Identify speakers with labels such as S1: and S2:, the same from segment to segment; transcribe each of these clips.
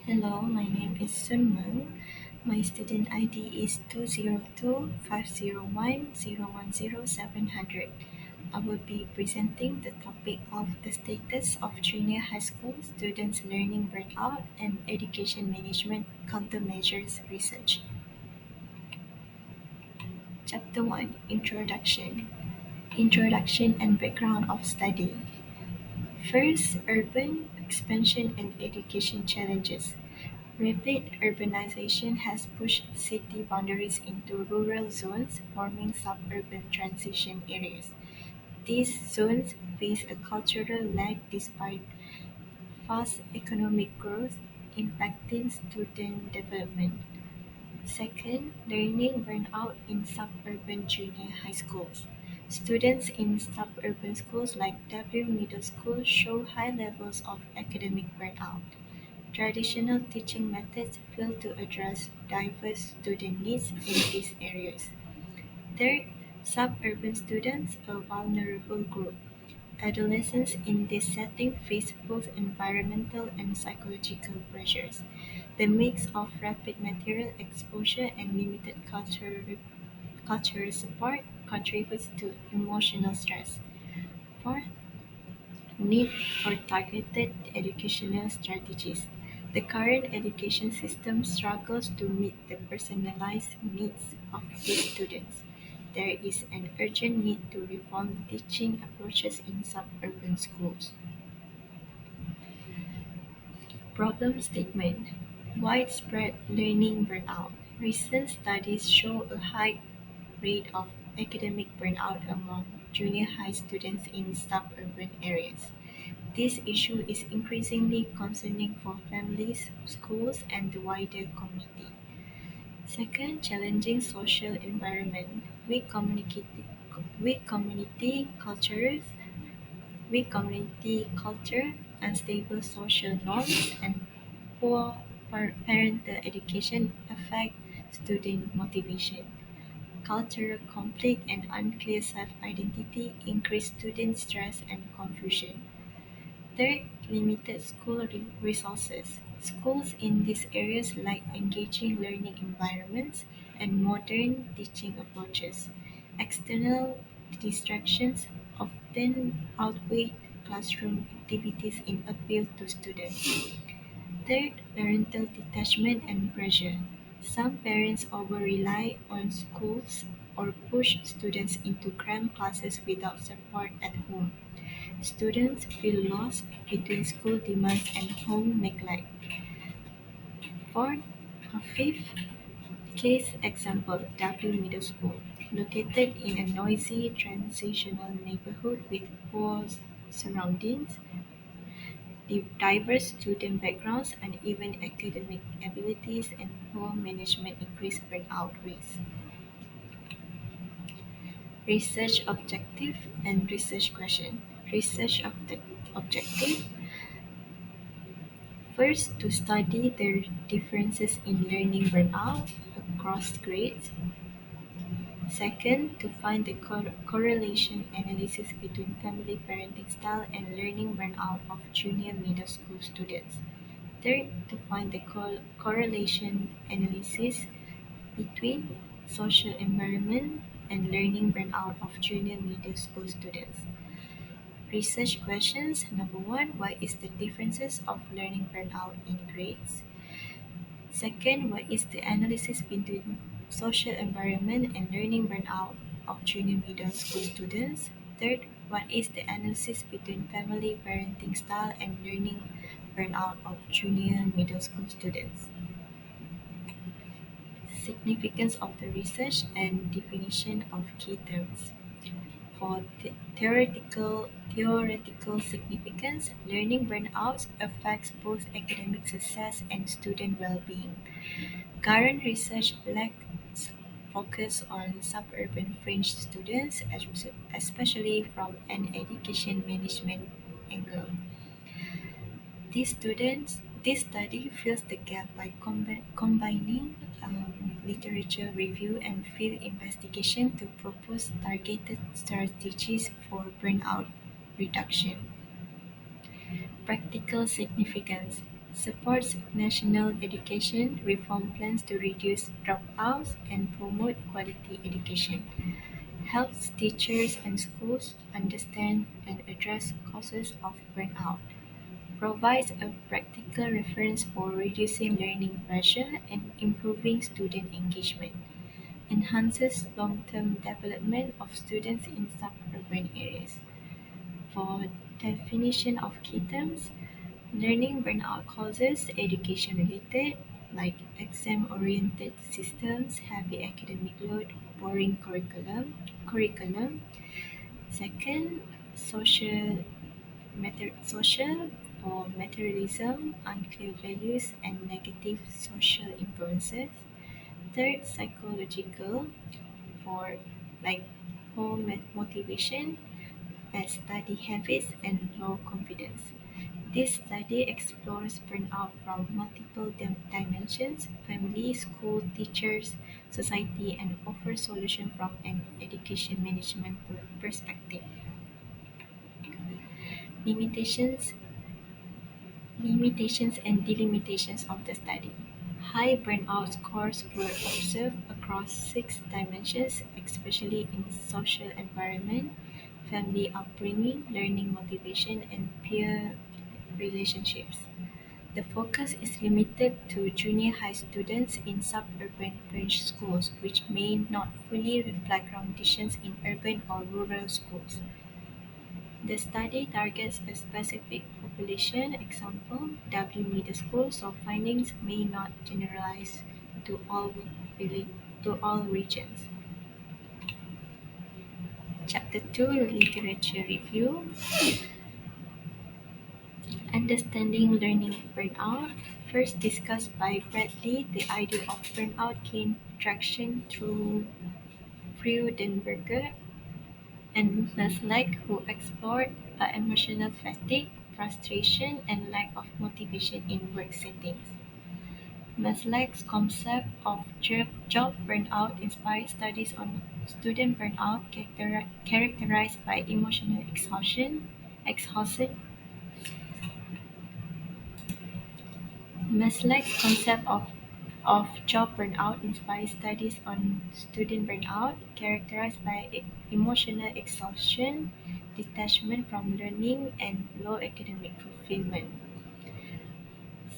S1: Hello, my name is Sun Meng. My student ID is 2025010100700. I will be presenting the topic of the status of junior high school students' learning burnout and education management countermeasures research. Chapter 1, Introduction. Introduction and background of study. First, urban expansion and education challenges. Rapid urbanization has pushed city boundaries into rural zones, forming suburban transition areas. These zones face a cultural lag despite fast economic growth, impacting student development. Second, learning burnout in suburban junior high schools. Students in suburban schools like W Middle School show high levels of academic burnout. Traditional teaching methods fail to address diverse student needs in these areas. Third, suburban students, a vulnerable group. Adolescents in this setting face both environmental and psychological pressures. The mix of rapid material exposure and limited cultural support contributes to emotional stress. Fourth, need for targeted educational strategies. The current education system struggles to meet the personalized needs of its students. There is an urgent need to reform teaching approaches in suburban schools. Problem statement. Widespread learning burnout. Recent studies show a high rate of academic burnout among junior high students in suburban areas. This issue is increasingly concerning for families, schools, and the wider community. Second, challenging social environment. Weak community cultures, weak community culture, unstable social norms, and poor parental education affect student motivation. Cultural conflict and unclear self-identity increase student stress and confusion. Third, limited school resources. Schools in these areas lack engaging learning environments and modern teaching approaches. External distractions often outweigh classroom activities in appeal to students. Third, parental detachment and pressure. Some parents over-rely on schools or push students into cramped classes without support at home. Students feel lost between school demands and home neglect. Fourth, a fifth case example, W Middle School, located in a noisy transitional neighborhood with poor surroundings, diverse student backgrounds, uneven academic abilities, and poor management increase burnout risk. Research objective and research question. Research objective. First, to study the differences in learning burnout across grades. Second, to find the correlation analysis between family parenting style and learning burnout of junior middle school students. Third, to find the correlation analysis between social environment and learning burnout of junior middle school students. Research questions. Number one, what is the differences of learning burnout in grades? Second, what is the analysis between social environment and learning burnout of junior middle school students? Third, what is the analysis between family parenting style and learning burnout of junior middle school students? Significance of the research and definition of key terms. For theoretical significance, learning burnout affects both academic success and student well-being. Current research lacks focus on suburban fringe students, especially from an education management angle. This study fills the gap by combining literature review and field investigation to propose targeted strategies for burnout reduction. Practical significance. supports national education reform plans to reduce dropouts and promote quality education, helps teachers and schools understand and address causes of burnout, provides a practical reference for reducing learning pressure and improving student engagement, enhances long-term development of students in suburban areas. For definition of key terms, learning burnout causes education-related, like exam-oriented systems, heavy academic load, boring curriculum. Second, social or materialism, unclear values, and negative social influences. Third, psychological, for like poor motivation, bad study habits, and low confidence. This study explores burnout from multiple dimensions: family, school, teachers, society, and offers solutions from an education management perspective. Limitations, limitations and delimitations of the study. High burnout scores were observed across six dimensions, especially in social environment, family upbringing, learning motivation, and peer relationships. The focus is limited to junior high students in suburban French schools, which may not fully reflect conditions in urban or rural schools. The study targets a specific population, example, W middle school, so findings may not generalize to all, to all regions. Chapter 2, Literature Review. Understanding Learning Burnout. First discussed by Bradley, the idea of burnout gained traction through Freudenberger and Maslach, who explored emotional fatigue, frustration, and lack of motivation in work settings. Maslach's concept of job burnout inspired studies on student burnout characterized by emotional exhaustion. Maslach's concept of job burnout inspired studies on student burnout, characterized by emotional exhaustion, detachment from learning, and low academic fulfillment.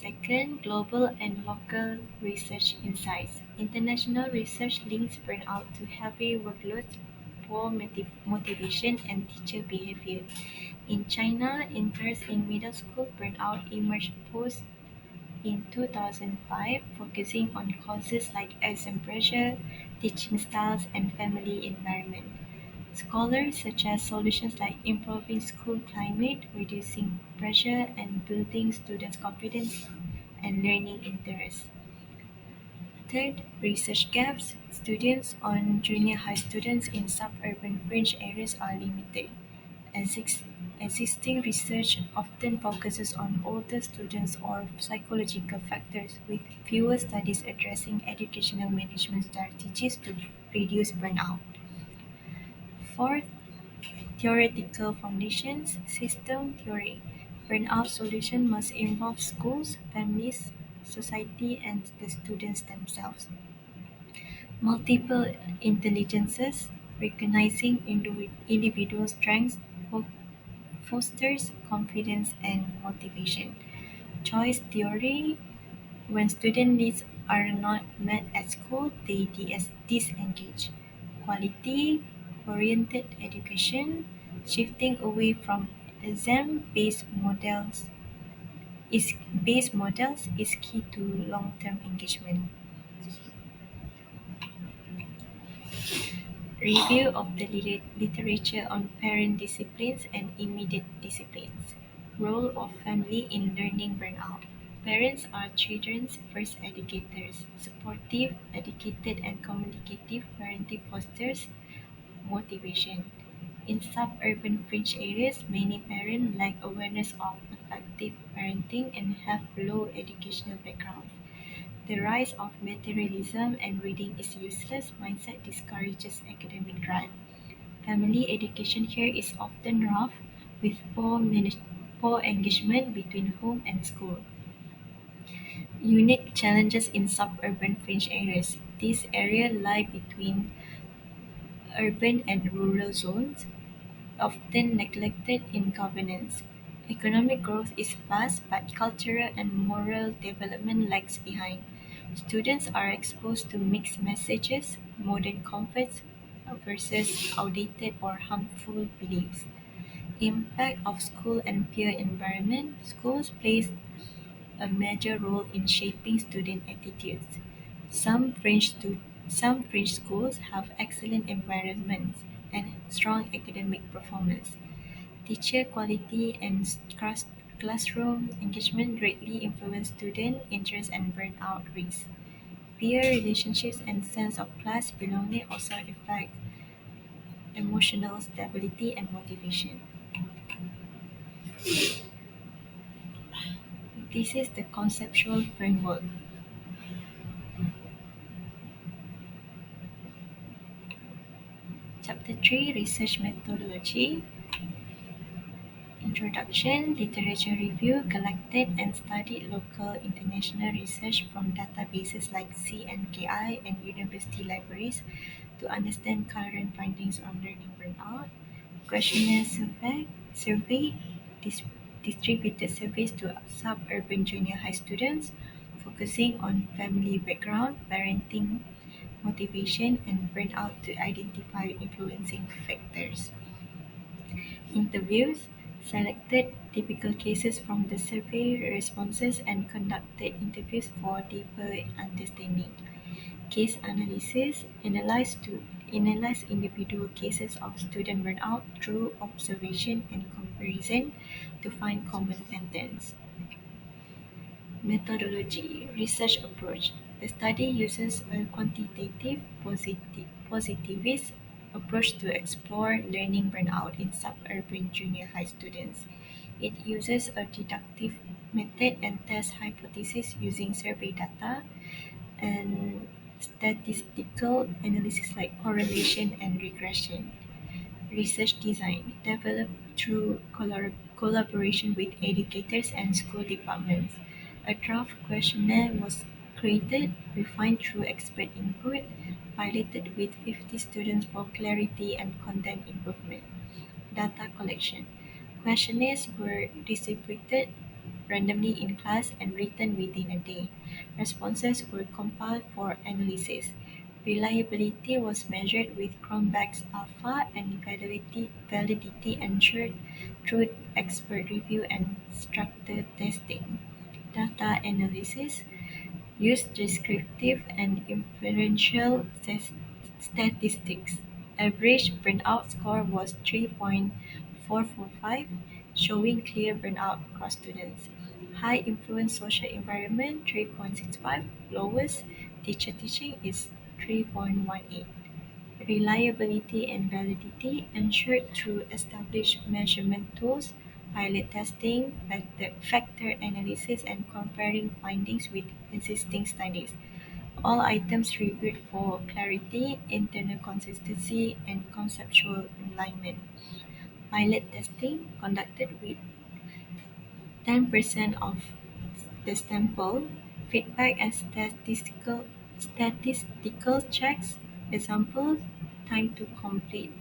S1: Second, global and local research insights. International research links burnout to heavy workloads, poor motivation, and teacher behavior. In China, interest in middle school burnout emerged post in 2005, focusing on causes like exam pressure, teaching styles, and family environment. Scholars suggest solutions like improving school climate, reducing pressure, and building students' confidence and learning interest. Third, research gaps. Students on junior high students in suburban fringe areas are limited. Exis- Existing research often focuses on older students or psychological factors, with fewer studies addressing educational management strategies to reduce burnout. Fourth, theoretical foundations, system theory. Burnout solution must involve schools, families, society, and the students themselves. Multiple intelligences, recognizing individual strengths, fosters confidence and motivation. Choice theory, when student needs are not met at school, they disengage. Quality oriented education, shifting away from exam based models is key to long-term engagement. Review of the literature on parent disciplines and immediate disciplines. Role of family in learning burnout. Parents are children's first educators. Supportive, educated, and communicative parenting fosters motivation. In suburban fringe areas, many parents lack awareness of effective parenting and have low educational backgrounds. The rise of materialism and reading is useless mindset discourages academic drive. Family education here is often rough, with poor engagement between home and school. Unique challenges in suburban fringe areas. These areas lie between urban and rural zones, often neglected in governance. Economic growth is fast, but cultural and moral development lags behind. Students are exposed to mixed messages, modern comforts versus outdated or harmful beliefs. Impact of school and peer environment. Schools plays a major role in shaping student attitudes. Some some French schools have excellent environments and strong academic performance. Teacher quality and classroom engagement greatly influence student interest and burnout risk. Peer relationships and sense of class belonging also affect emotional stability and motivation. This is the conceptual framework. Chapter 3, Research Methodology. Introduction, literature review, collected and studied local international research from databases like CNKI and university libraries to understand current findings on learning burnout. Questionnaire survey dis- distributed surveys to suburban junior high students, focusing on family background, parenting motivation, and burnout to identify influencing factors. Interviews selected typical cases from the survey responses and conducted interviews for deeper understanding. Case analysis analyze individual cases of student burnout through observation and comparison to find common patterns. Methodology research approach. The study uses a quantitative positivist approach to explore learning burnout in suburban junior high students. It uses a deductive method and tests hypotheses using survey data and statistical analysis like correlation and regression. Research design developed through collaboration with educators and school departments. A draft questionnaire was created, refined through expert input, piloted with 50 students for clarity and content improvement. Data collection. Questionnaires were distributed randomly in class and written within a day. Responses were compiled for analysis. Reliability was measured with Chromebacks Alpha and validity ensured through expert review and structured testing. Data analysis used descriptive and inferential statistics. Average burnout score was 3.445, showing clear burnout across students. High influence social environment 3.65, lowest teacher teaching is 3.18. Reliability and validity ensured through established measurement tools, pilot testing, factor analysis, and comparing findings with existing studies. All items reviewed for clarity, internal consistency, and conceptual alignment. Pilot testing conducted with 10% of the sample, feedback and statistical checks, example, time to complete,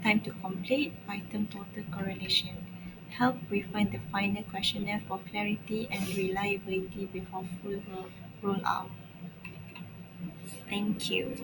S1: item total correlation, help refine the final questionnaire for clarity and reliability before full rollout. Thank you.